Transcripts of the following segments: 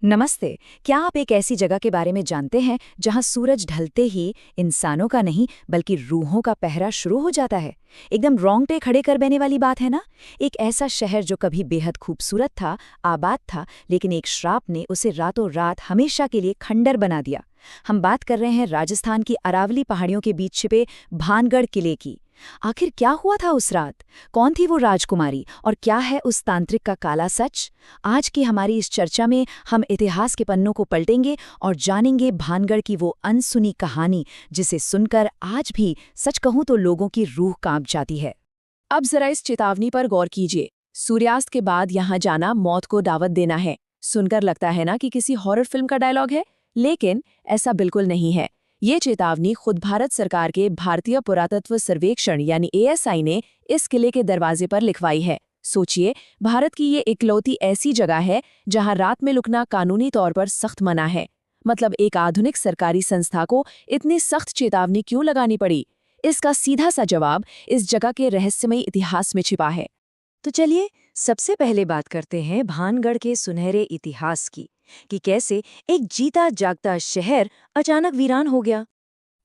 नमस्ते। क्या आप एक ऐसी जगह के बारे में जानते हैं जहां सूरज ढलते ही इंसानों का नहीं बल्कि रूहों का पहरा शुरू हो जाता है? एकदम रोंगटे खड़े कर देने वाली बात है ना। एक ऐसा शहर जो कभी बेहद खूबसूरत था, आबाद था, लेकिन एक श्राप ने उसे रातों रात हमेशा के लिए खंडर बना दिया। हम बात कर रहे हैं राजस्थान की अरावली पहाड़ियों के बीच छिपे भानगढ़ किले की। आखिर क्या हुआ था उस रात? कौन थी वो राजकुमारी और क्या है उस तांत्रिक का काला सच? आज की हमारी इस चर्चा में हम इतिहास के पन्नों को पलटेंगे और जानेंगे भानगढ़ की वो अनसुनी कहानी जिसे सुनकर आज भी सच कहूं तो लोगों की रूह कांप जाती है। अब जरा इस चेतावनी पर गौर कीजिए। सूर्यास्त के बाद यहाँ जाना मौत को दावत देना है। सुनकर लगता है ना कि किसी हॉरर फिल्म का डायलॉग है, लेकिन ऐसा बिल्कुल नहीं है। ये चेतावनी खुद भारत सरकार के भारतीय पुरातत्व सर्वेक्षण यानी ASI ने इस किले के दरवाजे पर लिखवाई है। सोचिए, भारत की ये इकलौती ऐसी जगह है जहां रात में लुकना कानूनी तौर पर सख्त मना है। मतलब एक आधुनिक सरकारी संस्था को इतनी सख्त चेतावनी क्यों लगानी पड़ी? इसका सीधा सा जवाब इस जगह के रहस्यमयी इतिहास में छिपा है। तो चलिए सबसे पहले बात करते हैं भानगढ़ के सुनहरे इतिहास की, कि कैसे एक जीता जागता शहर अचानक वीरान हो गया।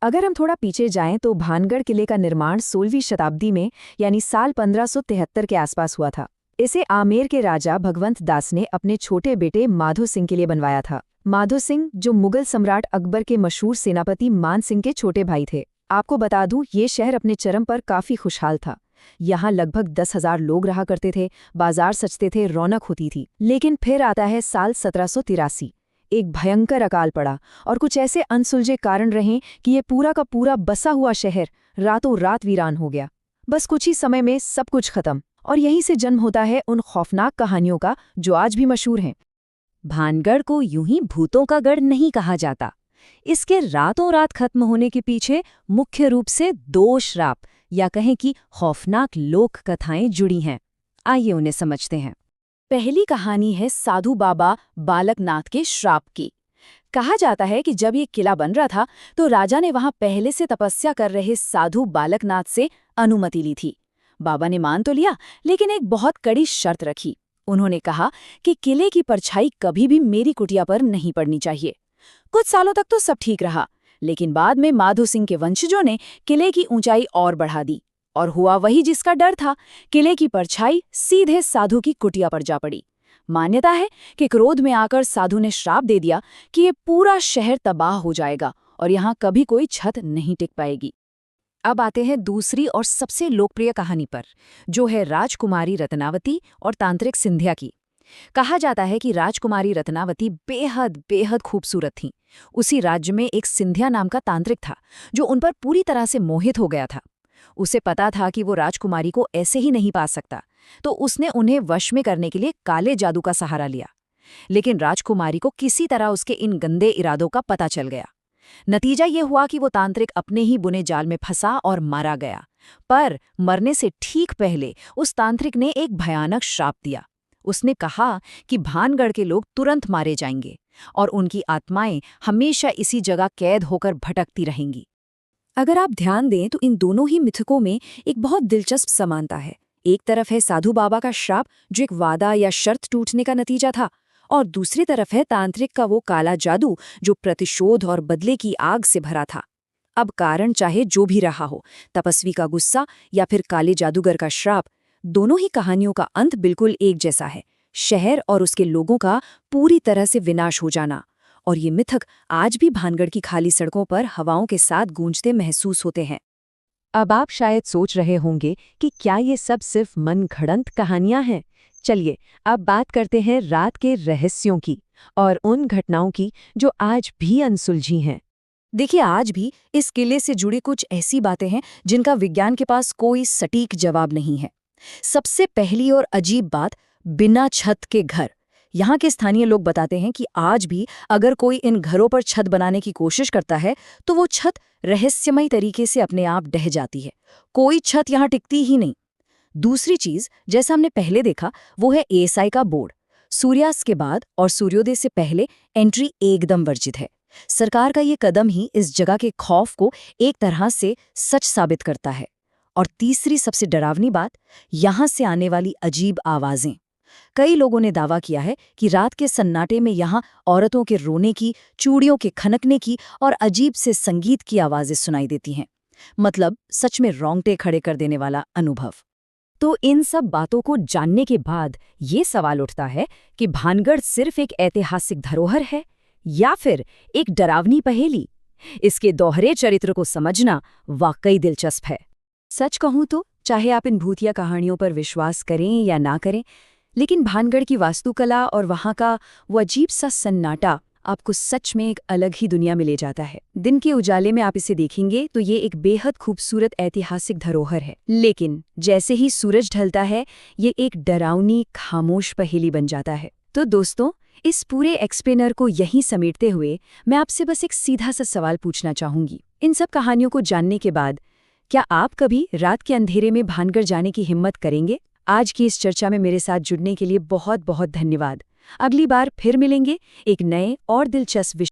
अगर हम थोड़ा पीछे जाएं तो भानगढ़ किले का निर्माण 16वीं शताब्दी में यानी साल 1573 के आसपास हुआ था। इसे आमेर के राजा भगवंत दास ने अपने छोटे बेटे माधो सिंह के लिए बनवाया था। माधो सिंह जो मुगल सम्राट अकबर के मशहूर सेनापति मान सिंह के छोटे भाई थे। आपको बता दूं, ये शहर अपने चरम पर काफी खुशहाल था। यहाँ लगभग 10,000 लोग रहा करते थे, बाजार सजते थे, रौनक होती थी। लेकिन फिर आता है साल 1783। एक भयंकर अकाल पड़ा और कुछ ऐसे अनसुलझे कारण रहे कि ये पूरा का पूरा बसा हुआ शहर रातों रात वीरान हो गया। बस कुछ ही समय में सब कुछ खत्म। और यहीं से जन्म होता है उन खौफनाक कहानियों का जो आज भी मशहूर हैं। भानगढ़ को यूं ही भूतों का गढ़ नहीं कहा जाता। इसके रातों रात खत्म होने के पीछे मुख्य रूप से 2 श्राप या कहें कि खौफनाक लोक कथाएं जुड़ी हैं। आइए उन्हें समझते हैं। पहली कहानी है साधु बाबा बालकनाथ के श्राप की। कहा जाता है कि जब ये किला बन रहा था तो राजा ने वहां पहले से तपस्या कर रहे साधु बालकनाथ से अनुमति ली थी। बाबा ने मान तो लिया, लेकिन एक बहुत कड़ी शर्त रखी। उन्होंने कहा कि किले की परछाई कभी भी मेरी कुटिया पर नहीं पड़नी चाहिए। कुछ सालों तक तो सब ठीक रहा, लेकिन बाद में माधो सिंह के वंशजों ने किले की ऊंचाई और बढ़ा दी और हुआ वही जिसका डर था। किले की परछाई सीधे साधु की कुटिया पर जा पड़ी। मान्यता है कि क्रोध में आकर साधु ने श्राप दे दिया कि ये पूरा शहर तबाह हो जाएगा और यहाँ कभी कोई छत नहीं टिक पाएगी। अब आते हैं दूसरी और सबसे लोकप्रिय कहानी पर, जो है राजकुमारी रत्नावती और तांत्रिक सिंधिया की। कहा जाता है कि राजकुमारी रत्नावती बेहद बेहद खूबसूरत थीं। उसी राज्य में एक सिंधिया नाम का तांत्रिक था जो उन पर पूरी तरह से मोहित हो गया था। उसे पता था कि वो राजकुमारी को ऐसे ही नहीं पा सकता, तो उसने उन्हें वश में करने के लिए काले जादू का सहारा लिया। लेकिन राजकुमारी को किसी तरह उसके इन गंदे इरादों का पता चल गया। नतीजा ये हुआ कि वो तांत्रिक अपने ही बुने जाल में फंसा और मारा गया। पर मरने से ठीक पहले उस तांत्रिक ने एक भयानक श्राप दिया। उसने कहा कि भानगढ़ के लोग तुरंत मारे जाएंगे और उनकी आत्माएं हमेशा इसी जगह कैद होकर भटकती रहेंगी। अगर आप ध्यान दें तो इन दोनों ही मिथकों में एक बहुत दिलचस्प समानता है। एक तरफ है साधु बाबा का श्राप जो एक वादा या शर्त टूटने का नतीजा था, और दूसरी तरफ है तांत्रिक का वो काला जादू जो प्रतिशोध और बदले की आग से भरा था। अब कारण चाहे जो भी रहा हो, तपस्वी का गुस्सा या फिर काले जादूगर का श्राप, दोनों ही कहानियों का अंत बिल्कुल एक जैसा है, शहर और उसके लोगों का पूरी तरह से विनाश हो जाना। और ये मिथक आज भी भानगढ़ की खाली सड़कों पर हवाओं के साथ गूंजते महसूस होते हैं। अब आप शायद सोच रहे होंगे कि क्या ये सब सिर्फ मनगढ़ंत कहानियां हैं? चलिए अब बात करते हैं रात के रहस्यों की और उन घटनाओं की जो आज भी अनसुलझी हैं। देखिए, आज भी इस किले से जुड़ी कुछ ऐसी बातें हैं जिनका विज्ञान के पास कोई सटीक जवाब नहीं है। सबसे पहली और अजीब बात, बिना छत के घर। यहाँ के स्थानीय लोग बताते हैं कि आज भी अगर कोई इन घरों पर छत बनाने की कोशिश करता है तो वो छत रहस्यमयी तरीके से अपने आप ढह जाती है। कोई छत यहाँ टिकती ही नहीं। दूसरी चीज, जैसा हमने पहले देखा, वो है ASI का बोर्ड। सूर्यास्त के बाद और सूर्योदय से पहले एंट्री एकदम वर्जित है। सरकार का ये कदम ही इस जगह के खौफ को एक तरह से सच साबित करता है। और तीसरी सबसे डरावनी बात, यहाँ से आने वाली अजीब आवाजें। कई लोगों ने दावा किया है कि रात के सन्नाटे में यहाँ औरतों के रोने की, चूड़ियों के खनकने की और अजीब से संगीत की आवाजें सुनाई देती हैं। मतलब सच में रोंगटे खड़े कर देने वाला अनुभव। तो इन सब बातों को जानने के बाद ये सवाल उठता है कि भानगढ़ सिर्फ एक ऐतिहासिक धरोहर है या फिर एक डरावनी पहेली। इसके दोहरे चरित्र को समझना वाकई दिलचस्प है। सच कहूं तो चाहे आप इन भूतिया कहानियों पर विश्वास करें या ना करें, लेकिन भानगढ़ की वास्तुकला और वहाँ का वो अजीब सा सन्नाटा आपको सच में एक अलग ही दुनिया में ले जाता है। दिन के उजाले में आप इसे देखेंगे तो ये एक बेहद खूबसूरत ऐतिहासिक धरोहर है, लेकिन जैसे ही सूरज ढलता है ये एक डरावनी खामोश पहेली बन जाता है। तो दोस्तों, इस पूरे एक्सप्लेनर को यहीं समेटते हुए मैं आपसे बस एक सीधा सा सवाल पूछना चाहूंगी। इन सब कहानियों को जानने के बाद क्या आप कभी रात के अंधेरे में भानगढ़ जाने की हिम्मत करेंगे? आज की इस चर्चा में मेरे साथ जुड़ने के लिए बहुत बहुत धन्यवाद। अगली बार फिर मिलेंगे एक नए और दिलचस्प विषय